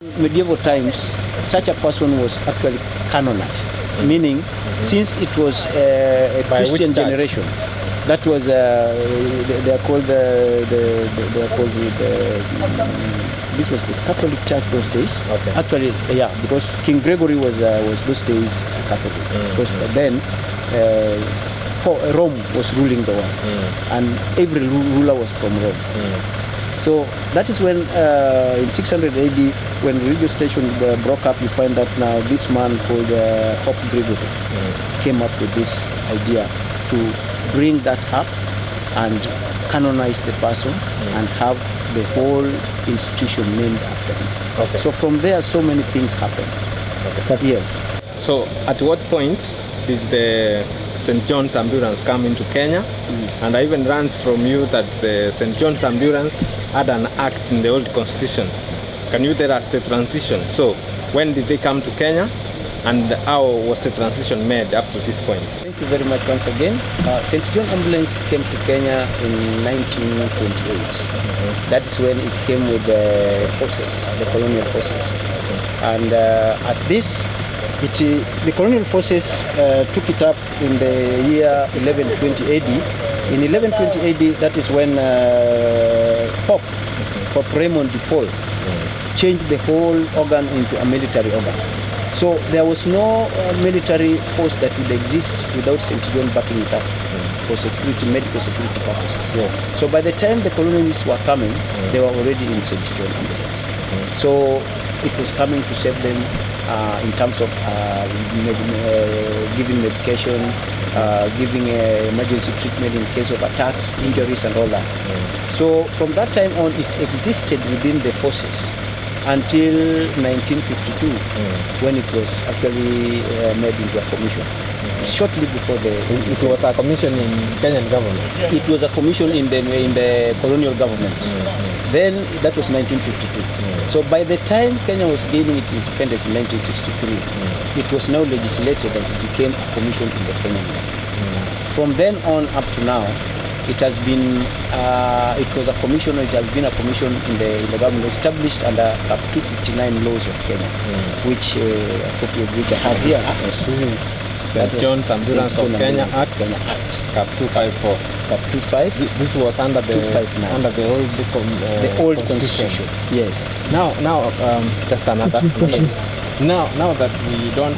Medieval times, such a person was actually canonized, meaning since it was a Christian generation, that was they are called this was the Catholic Church those days. Okay. Actually, yeah, because King Gregory was those days Catholic. Because then Rome was ruling the world, and every ruler was from Rome. So that is when in 600 AD, when religious tension broke up, you find that now this man called Pope Gregory came up with this idea to bring that up and canonize the person and have the whole institution named after him. Okay. So from there, so many things happened. Okay. Yes. So at what point did the St. John's Ambulance come into Kenya? And I even learned from you that the St. John's Ambulance had an act in the old constitution. Can you tell us the transition? So when did they come to Kenya, and how was the transition made up to this point? Thank you very much once again. St. John Ambulance came to Kenya in 1928. That is when it came with the forces, the colonial forces. And as this, the colonial forces took it up in the year 1120 AD. In 1120 AD, that is when Pope Raymond de Paul changed the whole organ into a military organ. So there was no military force that would exist without St. John backing it up for security, medical security purposes. Yes. So by the time the colonialists were coming, they were already in St. John Ambulance. So it was coming to save them in terms of giving medication, giving emergency treatment in case of attacks, injuries and all that. So from that time on, it existed within the forces until 1952, when it was actually made into a commission. Shortly before it was a commission in Kenyan government. It was a commission in the colonial government. Then that was 1952. So by the time Kenya was gaining its independence in 1963, it was now legislated that it became a commission in the Kenyan government. From then on up to now, it has been, it was a commission, it has been a commission in the government established under Cap 259 laws of Kenya, which a copy of which I have here. This is St. John's Ambulance of Kenya Act, Cap 254. Cap 25. This was under the 259. Under the old constitution. Yes. Now, just another. Now that we don't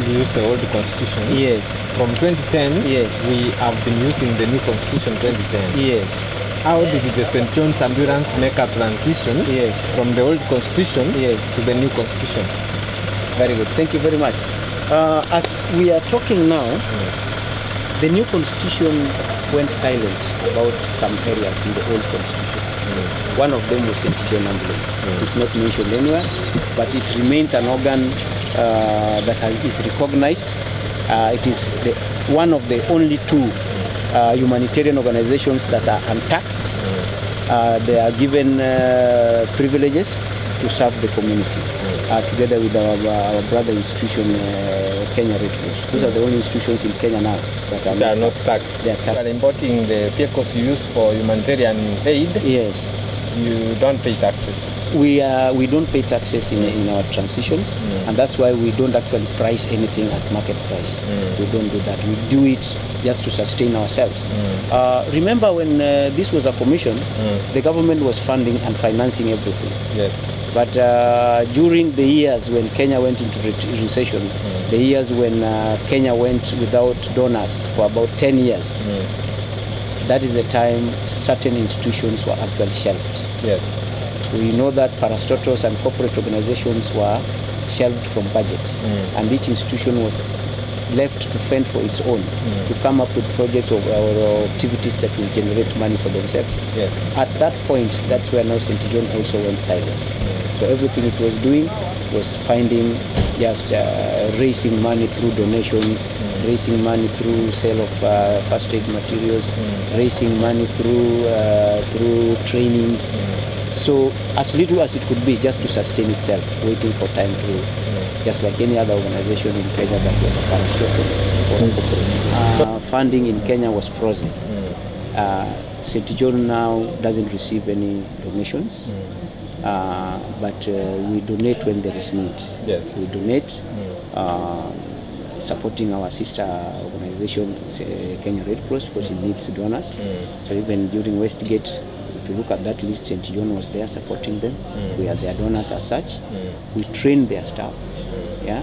use the old constitution. Yes. From 2010, yes, we have been using the new constitution 2010. Yes. How did the St. John's Ambulance make a transition? Yes. From the old constitution. Yes. To the new constitution? Very good. Thank you very much. As we are talking now, the new constitution went silent about some areas in the old constitution. One of them was St. John Ambulance. It is not mentioned anywhere, but it remains an organ that is recognized. It is one of the only two humanitarian organizations that are untaxed. They are given privileges to serve the community, together with our brother institution, Kenya Red Cross. Those are the only institutions in Kenya now that are not taxed. They are taxed. While importing the vehicles used for humanitarian aid, yes, you don't pay taxes. We don't pay taxes in our transitions, and that's why we don't actually price anything at market price. We don't do that. We do it just to sustain ourselves. Remember when this was a commission, the government was funding and financing everything. Yes. But during the years when Kenya went into recession, the years when Kenya went without donors for about 10 years, that is the time certain institutions were actually shelved. Yes. We know that parastatals and corporate organizations were shelved from budget, and each institution was left to fend for its own, to come up with projects or activities that will generate money for themselves. Yes. At that point, that's where now St. John also went silent. So everything it was doing was finding just raising money through donations, raising money through sale of first aid materials, raising money through trainings. So as little as it could be, just to sustain itself, waiting for time to, just like any other organization in Kenya that was a parastatal or corporate. Funding in Kenya was frozen. St. John now doesn't receive any donations. but we donate when there is need. Yes. We donate, supporting our sister organization, Kenya Red Cross, because it needs donors. So even during Westgate, if you look at that list, St. John was there supporting them. We are their donors as such. We train their staff. Yeah,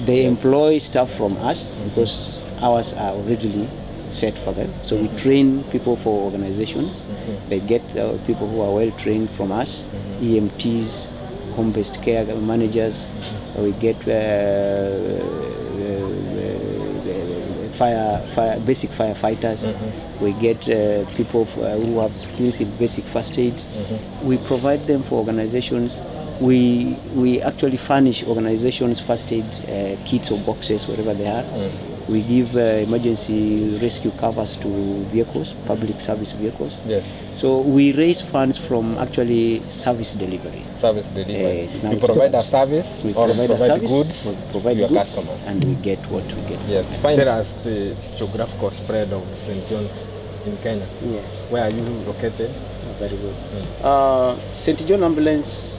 they employ staff from us because ours are already set for them. So we train people for organizations. They get people who are well trained from us, EMTs, home-based care managers. We get basic firefighters. We get people who have skills in basic first aid. We provide them for organizations. We actually furnish organizations first aid kits or boxes wherever they are. We give emergency rescue covers to vehicles, public service vehicles. Yes. So we raise funds from actually service delivery. Service delivery. Now You provide a service we or provide a service, goods we provide to your goods, customers. and we get what we get. Yes. Find us the geographical spread of St. John's in Kenya. Yes. Where are you located? Oh, very good. St. John Ambulance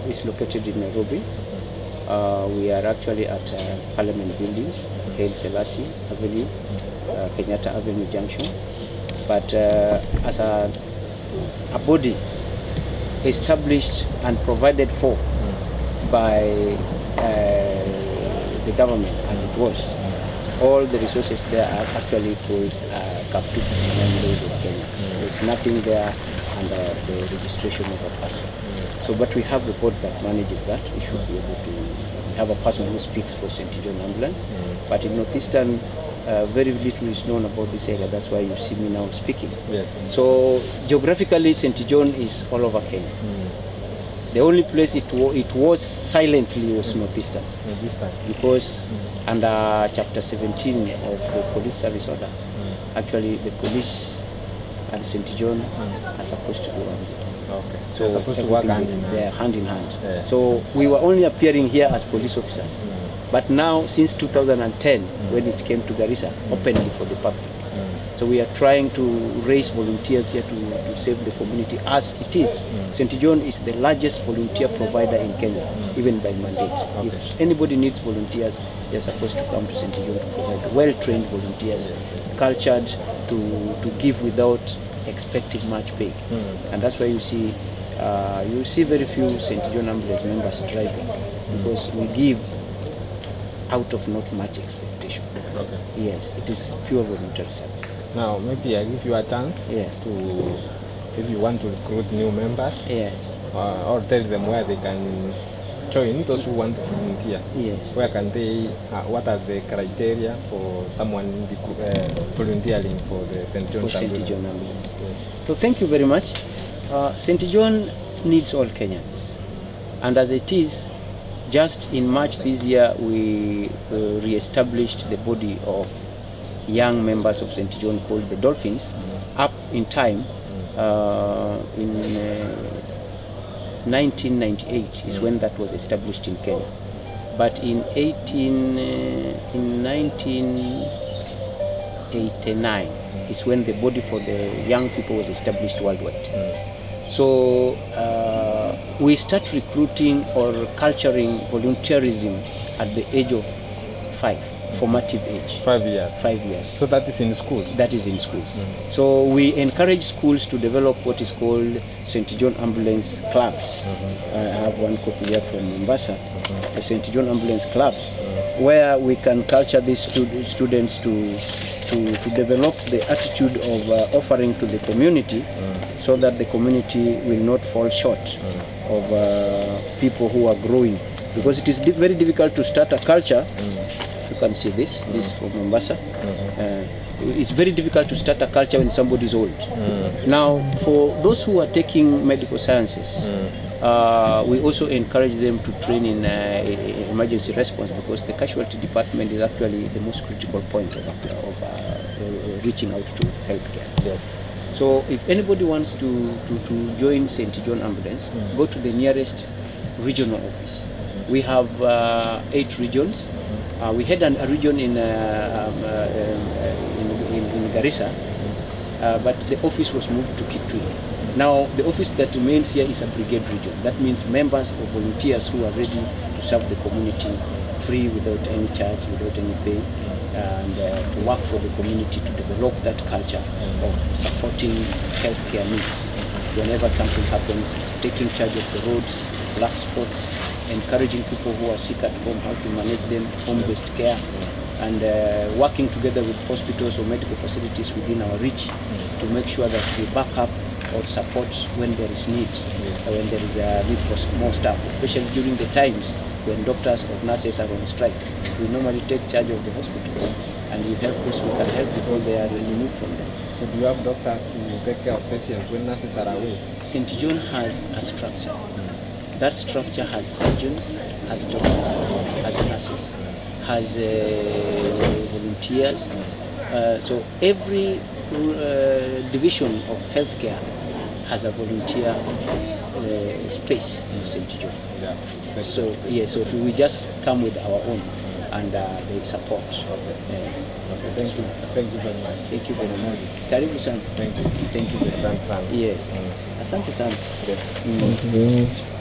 is located in Nairobi. We are actually at Parliament Buildings, Haile Selassie Avenue, Kenyatta Avenue Junction. But as a body established and provided for by the government as it was, all the resources there are actually called Cap 259 laws of Kenya. There's nothing there under the registration of a person. So, but we have a board that manages that. We should be able to. We have a person who speaks for St. John Ambulance. But in Northeastern, very little is known about this area. That's why you see me now speaking. Yes. So, geographically, St. John is all over Kenya. The only place it was silently was Northeastern. Because under Chapter 17 of the Police Service Order, actually the police and St. John are supposed to go on. Okay. So they're supposed to work hand in hand. They are hand in hand. Yeah. So we were only appearing here as police officers. But now, since 2010, when it came to Garissa, openly for the public. So we are trying to raise volunteers here to save the community as it is. St. John is the largest volunteer provider in Kenya, even by mandate. Okay. If anybody needs volunteers, they're supposed to come to St. John to provide well-trained volunteers, cultured to give without expecting much pay. And that's why you see very few St. John Ambulance members driving, because we give out of not much expectation. Okay. Yes, it is pure voluntary service. Now, maybe I give you a chance Yes. to, if you want to recruit new members, Yes, or tell them where they can join, those who want to volunteer. yes. Where can they, what are the criteria for someone volunteering for the St. John's For St. Ambulance? John Ambulance. Yes. So thank you very much. St. John needs all Kenyans. And as it is, just in March this year, we re-established the body of young members of St. John called the Dolphins. Up in time, in 1998 is when that was established in Kenya. But in 1989 is when the body for the young people was established worldwide. So we start recruiting or culturing volunteerism at the age of 5, formative age. 5 years. 5 years. So that is in schools? That is in schools. So we encourage schools to develop what is called St. John Ambulance Clubs. I have one copy here from Mombasa, the St. John Ambulance Clubs, where we can culture these students to develop the attitude of offering to the community, so that the community will not fall short of people who are growing. Because it is very difficult to start a culture. You can see this from Mombasa. It's very difficult to start a culture when somebody is old. Now, for those who are taking medical sciences, we also encourage them to train in emergency response, because the casualty department is actually the most critical point of reaching out to healthcare. Yes. So if anybody wants to join St. John Ambulance, go to the nearest regional office. We have 8 regions. We had a region in Garissa, but the office was moved to Kitui. Now, the office that remains here is a brigade region. That means members or volunteers who are ready to serve the community free, without any charge, without any pay, and to work for the community to develop that culture of supporting healthcare needs. Whenever something happens, taking charge of the roads, black spots, encouraging people who are sick at home how to manage them, home-based care, and working together with hospitals or medical facilities within our reach to make sure that we back up or support when there is need, or when there is a need for more staff, especially during the times when doctors or nurses are on strike. We normally take charge of the hospital, and we help those we can help before they are removed from them. So do you have doctors to take care of patients when nurses are away? St. John has a structure. That structure has surgeons, has doctors, has nurses, has volunteers. So every division of healthcare has a volunteer space in St. John. Yeah. So so we just come with our own, and they support. Thank you. Thank you very much. Thank you very much. Karibu sana. Thank you. Thank you very much. Asante sana. Yes. Asante sana. Yes.